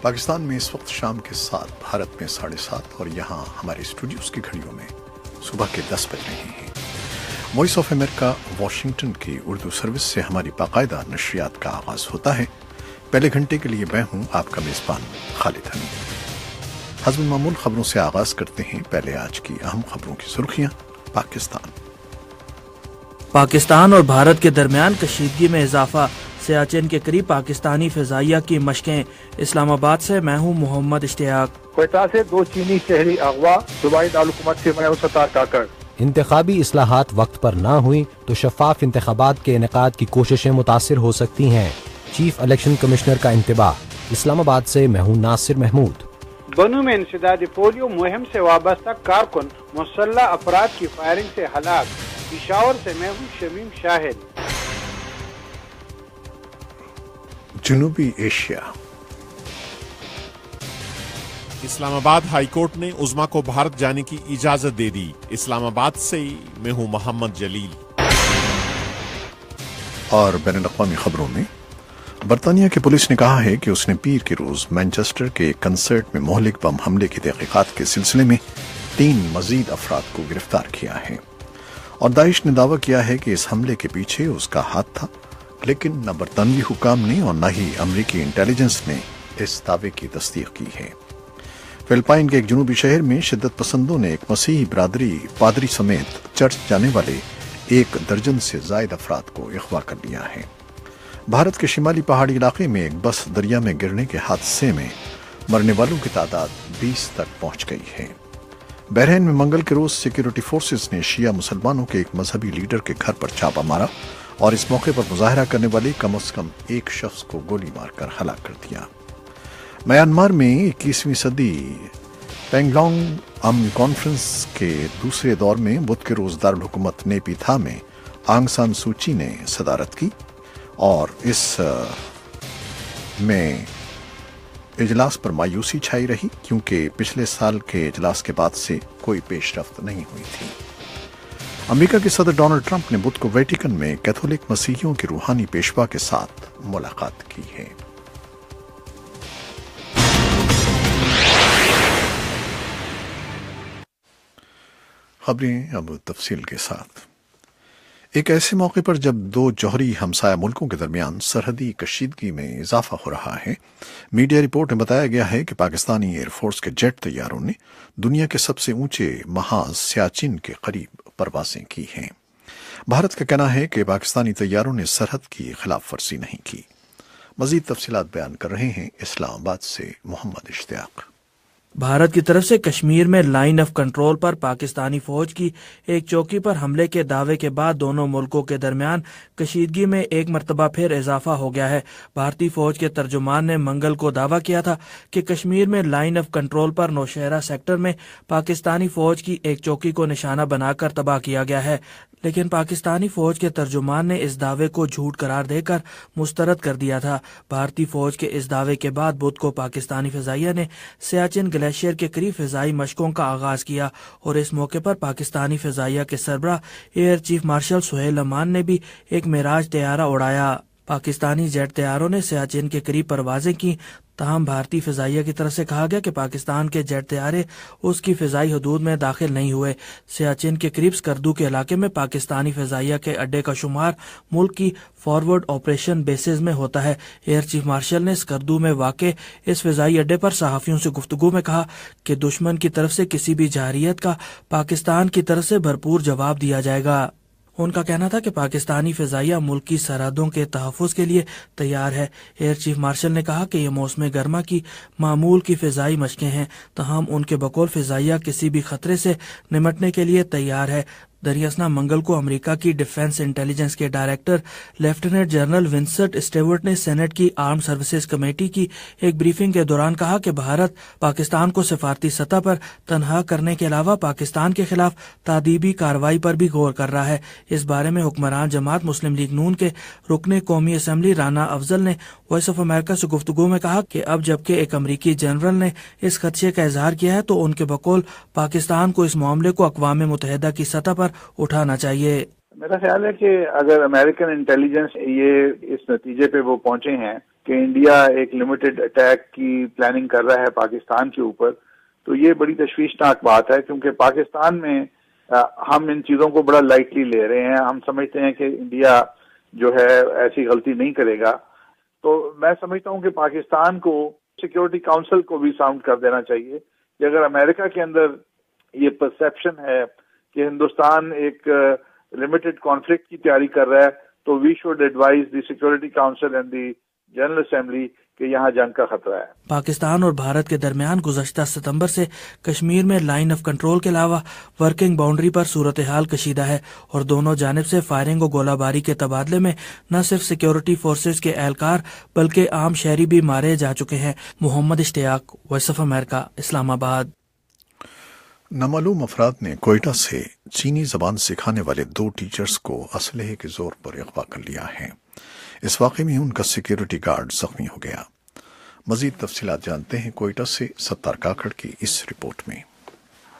پاکستان میں اس وقت شام کے 7، بھارت میں 7:30 اور یہاں ہمارے اسٹوڈیوز کی گھڑیوں میں صبح کے 10 بج رہے ہیں۔ وائس آف امریکہ واشنگٹن کی اردو سروس سے ہماری باقاعدہ نشریات کا آغاز ہوتا ہے۔ پہلے گھنٹے کے لیے میں ہوں آپ کا میزبان خالد حمید۔ حسب معمول خبروں سے آغاز کرتے ہیں۔ پہلے آج کی اہم خبروں کی سرخیاں۔ پاکستان اور بھارت کے درمیان کشیدگی میں اضافہ، سیاچن کے قریب پاکستانی فضائیہ کی مشقیں۔ اسلام آباد سے میں ہوں محمد اشتیاق۔ کوئٹہ سے 2 چینی شہری اغوا، صوبائی دارالحکومت سے میہر ستار کاکڑ۔ انتخابی اصلاحات وقت پر نہ ہوئیں تو شفاف انتخابات کے انعقاد کی کوششیں متاثر ہو سکتی ہیں، چیف الیکشن کمشنر کا انتباہ۔ اسلام آباد سے میں ہوں ناصر محمود۔ بنو میں انسداد پولیو مہم سے وابستہ کارکن مسلح افراد کی فائرنگ سے ہلاک۔ پشاور سے میں ہوں شمیم شاہد۔ جنوبی ایشیا۔ اسلام آباد ہائی کورٹ نے عظما کو بھارت جانے کی اجازت دے دی۔ اسلام آباد سے میں ہوں محمد جلیل۔ اور بین الاقوامی خبروں میں برطانیہ کی پولیس نے کہا ہے کہ اس نے پیر کے روز مانچسٹر کے ایک کنسرٹ میں مہلک بم حملے کی تحقیقات کے سلسلے میں 3 مزید افراد کو گرفتار کیا ہے، اور داعش نے دعویٰ کیا ہے کہ اس حملے کے پیچھے اس کا ہاتھ تھا، لیکن نہ برطانوی حکام نے اور نہ ہی امریکی انٹیلیجنس نے اس دعوے کی تصدیق کی ہے۔ فلپائن کے ایک جنوبی شہر میں شدت پسندوں نے ایک مسیحی برادری پادری سمیت چرچ جانے والے 1 درجن سے زائد افراد کو اغوا کر لیا ہے۔ بھارت کے شمالی پہاڑی علاقے میں ایک بس دریا میں گرنے کے حادثے میں مرنے والوں کی تعداد 20 تک پہنچ گئی ہے۔ بحرین میں منگل کے روز سیکیورٹی فورسز نے شیعہ مسلمانوں کے ایک مذہبی لیڈر کے گھر پر چھاپا مارا اور اس موقع پر مظاہرہ کرنے والے کم از کم 1 شخص کو گولی مار کر ہلاک کر دیا۔ میانمار میں 21ویں صدی پینگلانگ امن کانفرنس کے دوسرے دور میں بدھ کے روز دارالحکومت نیپی تھا میں آنگ سان سوچی نے صدارت کی، اور اس میں اجلاس پر مایوسی چھائی رہی کیونکہ پچھلے سال کے اجلاس کے بعد سے کوئی پیش رفت نہیں ہوئی تھی۔ امریکہ کے صدر ڈونلڈ ٹرمپ نے بدھ کو ویٹیکن میں کیتھولک مسیحیوں کے روحانی پیشوا کے ساتھ ملاقات کی ہے۔ خبریں اب تفصیل کے ساتھ۔ ایک ایسے موقع پر جب 2 جوہری ہمسایہ ملکوں کے درمیان سرحدی کشیدگی میں اضافہ ہو رہا ہے، میڈیا رپورٹ میں بتایا گیا ہے کہ پاکستانی ایئر فورس کے جیٹ طیاروں نے دنیا کے سب سے اونچے محاذ سیاچن کے قریب پروازیں کی ہیں۔ بھارت کا کہنا ہے کہ پاکستانی طیاروں نے سرحد کی خلاف ورزی نہیں کی۔ مزید تفصیلات بیان کر رہے ہیں اسلام آباد سے محمد اشتیاق۔ بھارت کی طرف سے کشمیر میں لائن آف کنٹرول پر پاکستانی فوج کی ایک چوکی پر حملے کے دعوے کے بعد دونوں ملکوں کے درمیان کشیدگی میں ایک مرتبہ پھر اضافہ ہو گیا ہے۔ بھارتی فوج کے ترجمان نے منگل کو دعویٰ کیا تھا کہ کشمیر میں line of control per Nowshera sector میں پاکستانی فوج کی ایک چوکی کو نشانہ بنا کر تباہ کیا گیا ہے، لیکن پاکستانی فوج کے ترجمان نے اس دعوے کو جھوٹ قرار دے کر مسترد کر دیا تھا۔ بھارتی فوج کے اس دعوے کے بعد بدھ کو پاکستانی فضائیہ نے سیاچن گلیشیئر کے قریب فضائی مشقوں کا آغاز کیا، اور اس موقع پر پاکستانی فضائیہ کے سربراہ ایئر چیف مارشل سہیل امان نے بھی ایک معراج طیارہ اڑایا۔ پاکستانی جیٹ طیاروں نے سیاچن کے قریب پروازیں کی، تاہم بھارتی فضائیہ کی طرف سے کہا گیا کہ پاکستان کے جیٹ طیارے اس کی فضائی حدود میں داخل نہیں ہوئے۔ سیاچن کے قریب سکردو کے علاقے میں پاکستانی فضائیہ کے اڈے کا شمار ملک کی فارورڈ آپریشن بیسز میں ہوتا ہے۔ ایئر چیف مارشل نے سکردو میں واقع اس فضائی اڈے پر صحافیوں سے گفتگو میں کہا کہ دشمن کی طرف سے کسی بھی جارحیت کا پاکستان کی طرف سے بھرپور جواب دیا جائے گا۔ ان کا کہنا تھا کہ پاکستانی فضائیہ ملک کی سرحدوں کے تحفظ کے لیے تیار ہے۔ ایئر چیف مارشل نے کہا کہ یہ موسم گرما کی معمول کی فضائی مشقیں ہیں، تاہم ان کے بقول فضائیہ کسی بھی خطرے سے نمٹنے کے لیے تیار ہے۔ دریاسنا منگل کو امریکہ کی ڈیفنس انٹیلیجنس کے director lieutenant general Vincent Stewart نے سینٹ کی آرم سروسز کمیٹی کی ایک بریفنگ کے دوران کہا کہ بھارت پاکستان کو سفارتی سطح پر تنہا کرنے کے علاوہ پاکستان کے خلاف تادیبی کارروائی پر بھی غور کر رہا ہے۔ اس بارے میں حکمران جماعت مسلم لیگ نون کے رکن قومی اسمبلی رانا افضل نے وائس آف امریکہ سے گفتگو میں کہا کہ اب جبکہ ایک امریکی جنرل نے اس خدشے کا اظہار کیا ہے تو ان کے بقول پاکستان کو اس معاملے کو اقوام متحدہ کی سطح پر اٹھانا چاہیے۔ میرا خیال ہے کہ اگر امریکن انٹیلیجنس یہ اس نتیجے پہ وہ پہنچے ہیں کہ انڈیا ایک لمیٹڈ اٹیک کی پلاننگ کر رہا ہے پاکستان کے اوپر، تو یہ بڑی تشویشناک بات ہے، کیونکہ پاکستان میں ہم ان چیزوں کو بڑا لائٹلی لے رہے ہیں. ہم سمجھتے ہیں کہ انڈیا جو ہے ایسی غلطی نہیں کرے گا. تو میں سمجھتا ہوں کہ پاکستان کو سیکیورٹی کاؤنسل کو بھی ساؤنڈ کر دینا چاہیے کہ اگر امریکہ کے اندر یہ پرسیپشن ہے کہ ہندوستان ایک لمیٹڈ کانفلکٹ کی تیاری کر رہا ہے، تو we should advise the security council and the general assembly کہ یہاں جنگ کا خطرہ ہے. پاکستان اور بھارت کے درمیان گزشتہ ستمبر سے کشمیر میں لائن آف کنٹرول کے علاوہ ورکنگ باؤنڈری پر صورتحال کشیدہ ہے اور دونوں جانب سے فائرنگ و گولہ باری کے تبادلے میں نہ صرف سیکیورٹی فورسز کے اہلکار بلکہ عام شہری بھی مارے جا چکے ہیں. محمد اشتیاق، وائس آف امریکہ، اسلام آباد. نامعلوم افراد نے کوئٹہ سے چینی زبان سکھانے والے 2 ٹیچرز کو اسلحے کے زور پر اغوا کر لیا ہے. اس واقعے میں ان کا سیکیورٹی گارڈ زخمی ہو گیا. مزید تفصیلات جانتے ہیں کوئٹہ سے ستار کاکڑ کی اس رپورٹ میں.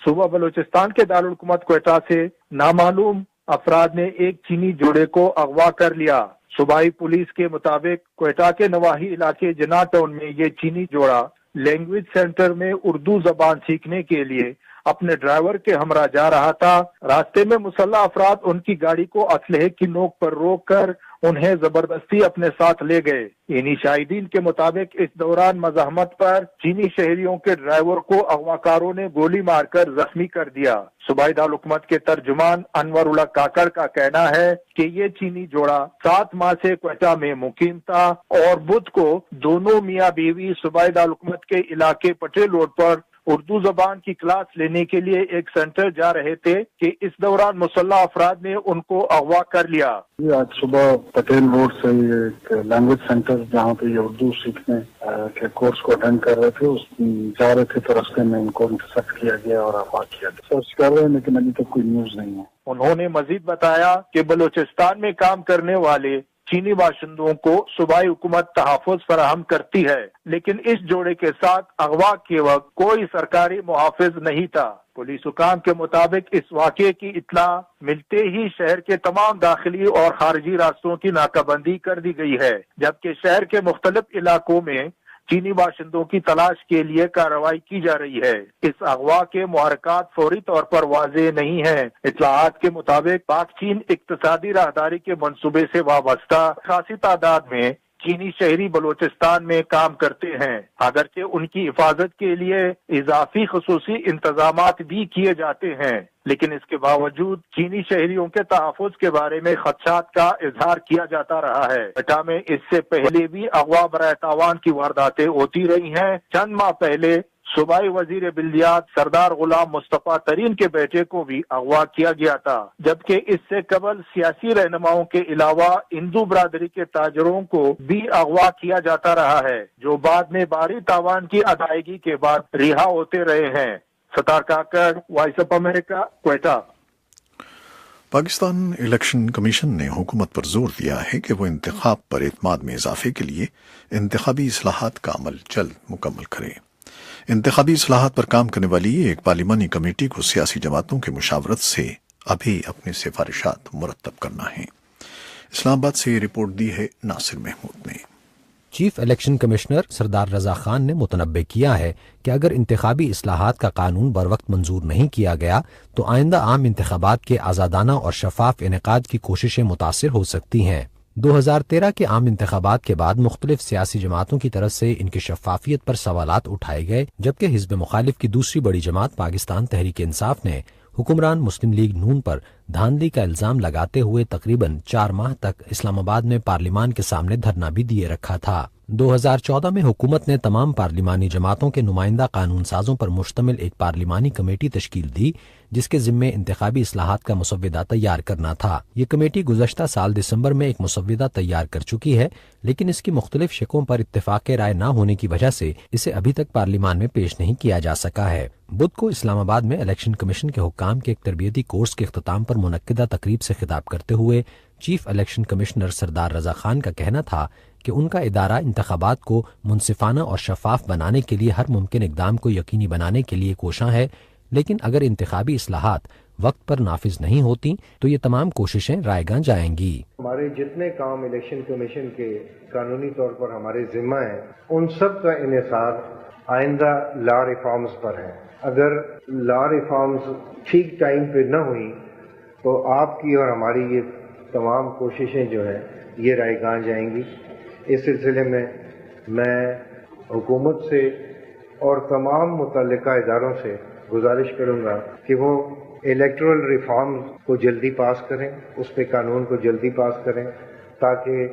صوبہ بلوچستان کے دارالحکومت کوئٹہ سے نامعلوم افراد نے ایک چینی جوڑے کو اغوا کر لیا. صوبائی پولیس کے مطابق کوئٹہ کے نواحی علاقے جناح ٹاؤن میں یہ چینی جوڑا لینگویج سینٹر میں اردو زبان سیکھنے کے لیے اپنے ڈرائیور کے ہمراہ جا رہا تھا. راستے میں مسلح افراد ان کی گاڑی کو اسلحے کی نوک پر روک کر انہیں زبردستی اپنے ساتھ لے گئے. انہی شاہدین کے مطابق اس دوران مزاحمت پر چینی شہریوں کے ڈرائیور کو اغواکاروں نے گولی مار کر زخمی کر دیا. صوبائی دارالحکومت کے ترجمان انور اللہ کاکڑ کا کہنا ہے کہ یہ چینی جوڑا 7 ماہ سے کوئٹہ میں مقیم تھا اور بدھ کو دونوں میاں بیوی صوبائی دارالحکومت کے علاقے پٹیل روڈ پر اردو زبان کی کلاس لینے کے لیے ایک سینٹر جا رہے تھے کہ اس دوران مسلح افراد نے ان کو اغوا کر لیا. آج صبح پٹیل روڈ سے ایک لینگویج سینٹر جہاں پہ یہ اردو سیکھنے کے کورس کو اٹینڈ کر رہے تھے جا رہے تھے، تو راستے میں ان کو انٹرسیپٹ کیا گیا اور اغوا کیا گیا. سرچ کر رہے ہیں لیکن ابھی تک کوئی نیوز نہیں ہے. انہوں نے مزید بتایا کہ بلوچستان میں کام کرنے والے چینی باشندوں کو صوبائی حکومت تحفظ فراہم کرتی ہے، لیکن اس جوڑے کے ساتھ اغوا کے وقت کوئی سرکاری محافظ نہیں تھا. پولیس حکام کے مطابق اس واقعے کی اطلاع ملتے ہی شہر کے تمام داخلی اور خارجی راستوں کی ناکہ بندی کر دی گئی ہے، جبکہ شہر کے مختلف علاقوں میں چینی باشندوں کی تلاش کے لیے کارروائی کی جا رہی ہے. اس اغوا کے محرکات فوری طور پر واضح نہیں ہیں. اطلاعات کے مطابق پاک چین اقتصادی راہداری کے منصوبے سے وابستہ خاصی تعداد میں چینی شہری بلوچستان میں کام کرتے ہیں، اگرچہ ان کی حفاظت کے لیے اضافی خصوصی انتظامات بھی کیے جاتے ہیں، لیکن اس کے باوجود چینی شہریوں کے تحفظ کے بارے میں خدشات کا اظہار کیا جاتا رہا ہے. کوئٹہ میں اس سے پہلے بھی اغوا برائے تاوان کی وارداتیں ہوتی رہی ہیں. چند ماہ پہلے صوبائی وزیر بلدیات سردار غلام مصطفیٰ ترین کے بیٹے کو بھی اغوا کیا گیا تھا، جبکہ اس سے قبل سیاسی رہنماؤں کے علاوہ ہندو برادری کے تاجروں کو بھی اغوا کیا جاتا رہا ہے، جو بعد میں باری تاوان کی ادائیگی کے بعد رہا ہوتے رہے ہیں. Sattar Kakar, voice of America, Quetta. Pakistan election commission نے حکومت پر زور دیا ہے کہ وہ انتخاب پر اعتماد میں اضافے کے لیے انتخابی اصلاحات کا عمل جلد مکمل کرے. انتخابی اصلاحات پر کام کرنے والی ایک پارلیمانی کمیٹی کو سیاسی جماعتوں کی مشاورت سے ابھی اپنی سفارشات مرتب کرنا ہے. اسلام آباد سے یہ رپورٹ دی ہے ناصر محمود نے. چیف الیکشن کمشنر سردار رضا خان نے متنبع کیا ہے کہ اگر انتخابی اصلاحات کا قانون بروقت منظور نہیں کیا گیا تو آئندہ عام انتخابات کے آزادانہ اور شفاف انعقاد کی کوششیں متاثر ہو سکتی ہیں. 2013 کے عام انتخابات کے بعد مختلف سیاسی جماعتوں کی طرف سے ان کی شفافیت پر سوالات اٹھائے گئے، جبکہ حزب مخالف کی دوسری بڑی جماعت پاکستان تحریک انصاف نے حکمران مسلم لیگ نون پر دھاندلی کا الزام لگاتے ہوئے تقریباً 4 ماہ تک اسلام آباد میں پارلیمان کے سامنے دھرنا بھی دیے رکھا تھا. 2014 میں حکومت نے تمام پارلیمانی جماعتوں کے نمائندہ قانون سازوں پر مشتمل ایک پارلیمانی کمیٹی تشکیل دی، جس کے ذمے انتخابی اصلاحات کا مسودہ تیار کرنا تھا. یہ کمیٹی گزشتہ سال دسمبر میں ایک مسودہ تیار کر چکی ہے، لیکن اس کی مختلف شقوں پر اتفاق رائے نہ ہونے کی وجہ سے اسے ابھی تک پارلیمان میں پیش نہیں کیا جا سکا ہے. بدھ کو اسلام آباد میں الیکشن کمیشن کے حکام کے ایک تربیتی کورس کے اختتام پر منعقدہ تقریب سے خطاب کرتے ہوئے چیف الیکشن کمشنر سردار رضا خان کا کہنا تھا کہ ان کا ادارہ انتخابات کو منصفانہ اور شفاف بنانے کے لیے ہر ممکن اقدام کو یقینی بنانے کے لیے کوشاں ہے، لیکن اگر انتخابی اصلاحات وقت پر نافذ نہیں ہوتی تو یہ تمام کوششیں رائے گاں جائیں گی۔ ہمارے جتنے کام الیکشن کمیشن کے قانونی طور پر ہمارے ذمہ ہیں، ان سب کا انحصار آئندہ لا ریفارمز پر ہے۔ اگر لا ریفارمز ٹھیک ٹائم پہ نہ ہوئی تو آپ کی اور ہماری یہ تمام کوششیں جو ہیں یہ رائے گاں جائیں گی۔ اس سلسلے میں حکومت سے اور تمام متعلقہ اداروں سے گزارش کروں گا کہ وہ الیکٹورل ریفارم کو جلدی پاس کریں، اس پہ قانون کو جلدی پاس کریں تاکہ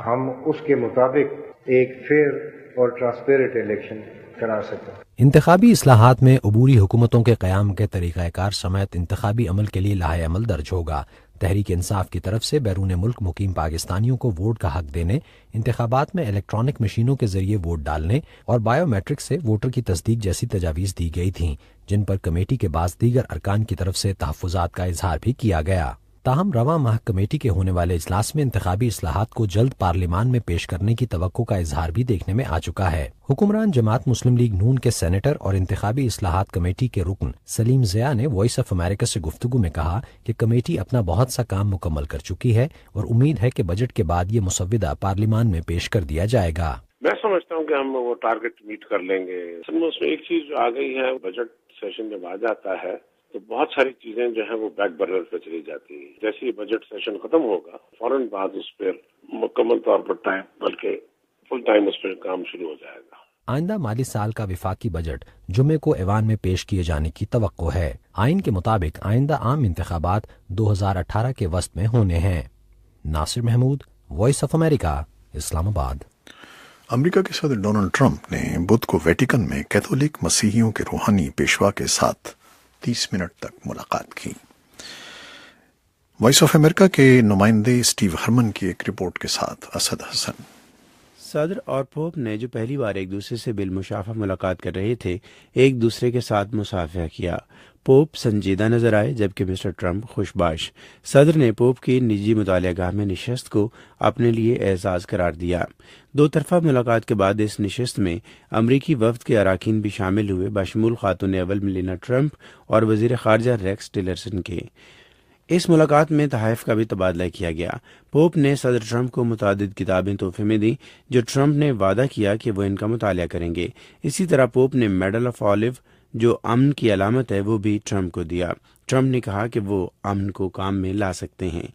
ہم اس کے مطابق ایک فیئر اور ٹرانسپیرنٹ الیکشن کرا سکیں۔ انتخابی اصلاحات میں عبوری حکومتوں کے قیام کے طریقہ کار سمیت انتخابی عمل کے لیے لائحہ عمل درج ہوگا۔ تحریک انصاف کی طرف سے بیرون ملک مقیم پاکستانیوں کو ووٹ کا حق دینے، انتخابات میں الیکٹرانک مشینوں کے ذریعے ووٹ ڈالنے اور بائیو میٹرک سے ووٹر کی تصدیق جیسی تجاویز دی گئی تھیں، جن پر کمیٹی کے بعض دیگر ارکان کی طرف سے تحفظات کا اظہار بھی کیا گیا۔ تاہم رواں ماہ کمیٹی کے ہونے والے اجلاس میں انتخابی اصلاحات کو جلد پارلیمان میں پیش کرنے کی توقع کا اظہار بھی دیکھنے میں آ چکا ہے۔ حکمران جماعت مسلم لیگ نون کے سینیٹر اور انتخابی اصلاحات کمیٹی کے رکن سلیم ضیاء نے وائس آف امریکہ سے گفتگو میں کہا کہ کمیٹی اپنا بہت سا کام مکمل کر چکی ہے اور امید ہے کہ بجٹ کے بعد یہ مسودہ پارلیمان میں پیش کر دیا جائے گا۔ میں سمجھتا ہوں کہ ہم وہ ٹارگٹ میٹ کر لیں گے۔ اس میں ایک چیز جو آ گئی ہے، بجٹ سیشن جب آ جاتا ہے تو بہت ساری چیزیں جو ہیں وہ بیک برنر پہ چلی جاتی ہیں۔ جیسے ہی بجٹ سیشن ختم ہوگا فوراً بعد اس پر مکمل طور پر بلکہ فل ٹائم اس پر کام شروع ہو جائے گا۔ آئندہ مالی سال کا وفاقی بجٹ جمعے کو ایوان میں پیش کیے جانے کی توقع ہے۔ آئین کے مطابق آئندہ عام انتخابات 2018 کے وسط میں ہونے ہیں۔ ناصر محمود، وائس آف امریکہ، اسلام آباد۔ امریکہ کے صدر ڈونلڈ ٹرمپ نے بدھ کو ویٹیکن میں کیتھولک مسیحیوں کے روحانی پیشوا کے ساتھ 30 منٹ تک ملاقات کی۔ وائس آف امریکہ کے نمائندے سٹیو ہرمن کی ایک رپورٹ کے ساتھ اسد حسن۔ صدر اور پوپ نے جو پہلی بار ایک دوسرے سے بالمشافہ ملاقات کر رہے تھے، ایک دوسرے کے ساتھ مصافحہ کیا۔ پوپ سنجیدہ نظر آئے جبکہ مسٹر ٹرمپ خوشباش۔ صدر نے پوپ کی نجی مطالعہ گاہ میں نشست کو اپنے لیے اعزاز قرار دیا۔ دو طرفہ ملاقات کے بعد اس نشست میں امریکی وفد کے اراکین بھی شامل ہوئے، بشمول خاتون اول میلانیا ٹرمپ اور وزیر خارجہ ریکس ٹیلرسن کے۔ اس ملاقات میں تحائف کا بھی تبادلہ کیا گیا۔ پوپ نے صدر ٹرمپ کو متعدد کتابیں تحفے میں دیں جو ٹرمپ نے وعدہ کیا کہ وہ ان کا مطالعہ کریں گے۔ اسی طرح پوپ نے میڈل آف آلیو جو امن کی علامت ہے وہ بھی ٹرمپ کو دیا۔ ٹرمپ نے کہا کہ وہ امن کو کام میں لا سکتے ہیں۔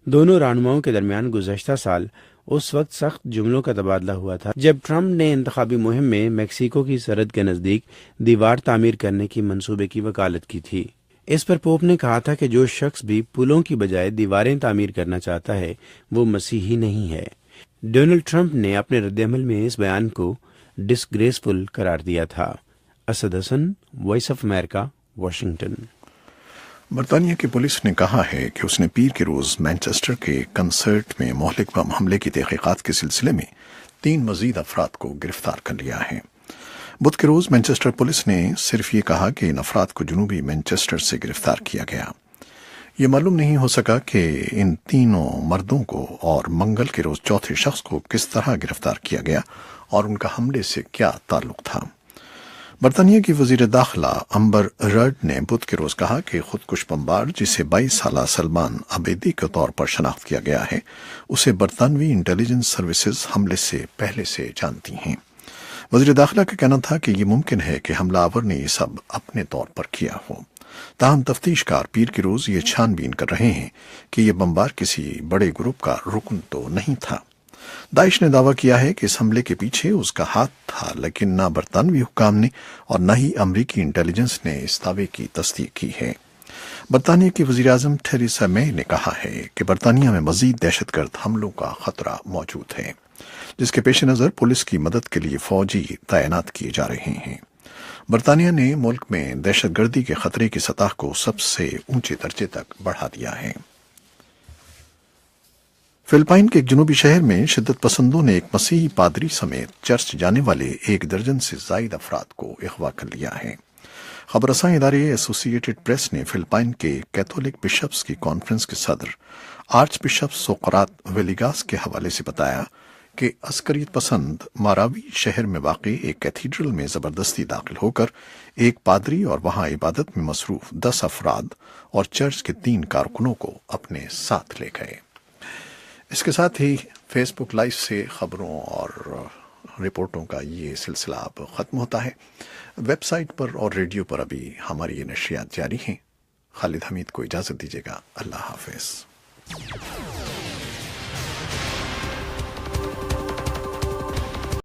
دونوں رہنماؤں کے درمیان گزشتہ سال اس وقت سخت جملوں کا تبادلہ ہوا تھا جب ٹرمپ نے انتخابی مہم میں میکسیکو کی سرحد کے نزدیک دیوار تعمیر کرنے کی منصوبے کی وکالت کی تھی۔ اس پر پوپ نے کہا تھا کہ جو شخص بھی پلوں کی بجائے دیواریں تعمیر کرنا چاہتا ہے وہ مسیحی نہیں ہے۔ ڈونلڈ ٹرمپ نے اپنے رد عمل میں اس بیان کو ڈسگریسفل قرار دیا تھا۔ اسد حسن، وائس آف امریکہ، واشنگٹن۔ برطانیہ کی پولیس نے کہا ہے کہ اس نے پیر کے روز مینچسٹر کے کنسرٹ میں مہلک بم حملے کی تحقیقات کے سلسلے میں 3 مزید افراد کو گرفتار کر لیا ہے۔ بدھ کے روز مینچسٹر پولیس نے صرف یہ کہا کہ ان افراد کو جنوبی مینچسٹر سے گرفتار کیا گیا۔ یہ معلوم نہیں ہو سکا کہ ان تینوں مردوں کو اور منگل کے روز چوتھے شخص کو کس طرح گرفتار کیا گیا اور ان کا حملے سے کیا تعلق تھا۔ برطانیہ کی وزیر داخلہ امبر رڈ نے بدھ کے روز کہا کہ خودکش بمبار جسے 22 سالہ سلمان عبیدی کے طور پر شناخت کیا گیا ہے، اسے برطانوی انٹیلیجنس سروسز حملے سے پہلے سے جانتی ہیں۔ وزیر داخلہ کا کہنا تھا کہ یہ ممکن ہے کہ حملہ آور نے یہ سب اپنے طور پر کیا ہو۔ تاہم تفتیش کار پیر کے روز یہ چھان بین کر رہے ہیں کہ یہ بمبار کسی بڑے گروپ کا رکن تو نہیں تھا۔ داعش نے دعویٰ کیا ہے کہ اس حملے کے پیچھے اس کا ہاتھ تھا، لیکن نہ برطانوی حکام نے اور نہ ہی امریکی انٹیلیجنس نے اس دعوے کی تصدیق کی ہے۔ برطانیہ کی وزیر اعظم تھریسا مے نے کہا ہے کہ برطانیہ میں مزید دہشت گرد حملوں کا خطرہ موجود ہے، جس کے پیش نظر پولیس کی مدد کے لیے فوجی تعینات کیے جا رہے ہیں۔ برطانیہ نے ملک میں دہشت گردی کے خطرے کی سطح کو سب سے اونچے درجے تک بڑھا دیا ہے۔ فلپائن کے ایک جنوبی شہر میں شدت پسندوں نے ایک مسیحی پادری سمیت چرچ جانے والے 1 درجن سے زائد افراد کو اغوا کر لیا ہے۔ خبر رساں ادارے ایسوسی ایٹڈ پریس نے فلپائن کے کیتھولک بشپس کی کانفرنس کے صدر آرچ بشپ سوقرات ویلیگاس کے حوالے سے بتایا کہ عسکریت پسند ماراوی شہر میں واقع ایک کیتھیڈرل میں زبردستی داخل ہو کر ایک پادری اور وہاں عبادت میں مصروف 10 افراد اور چرچ کے 3 کارکنوں کو اپنے ساتھ لے گئے۔ اس کے ساتھ ہی فیس بک لائیو سے خبروں اور رپورٹوں کا یہ سلسلہ اب ختم ہوتا ہے۔ ویب سائٹ پر اور ریڈیو پر ابھی ہماری یہ نشریات جاری ہیں۔ خالد حمید کو اجازت دیجیے گا۔ اللہ حافظ۔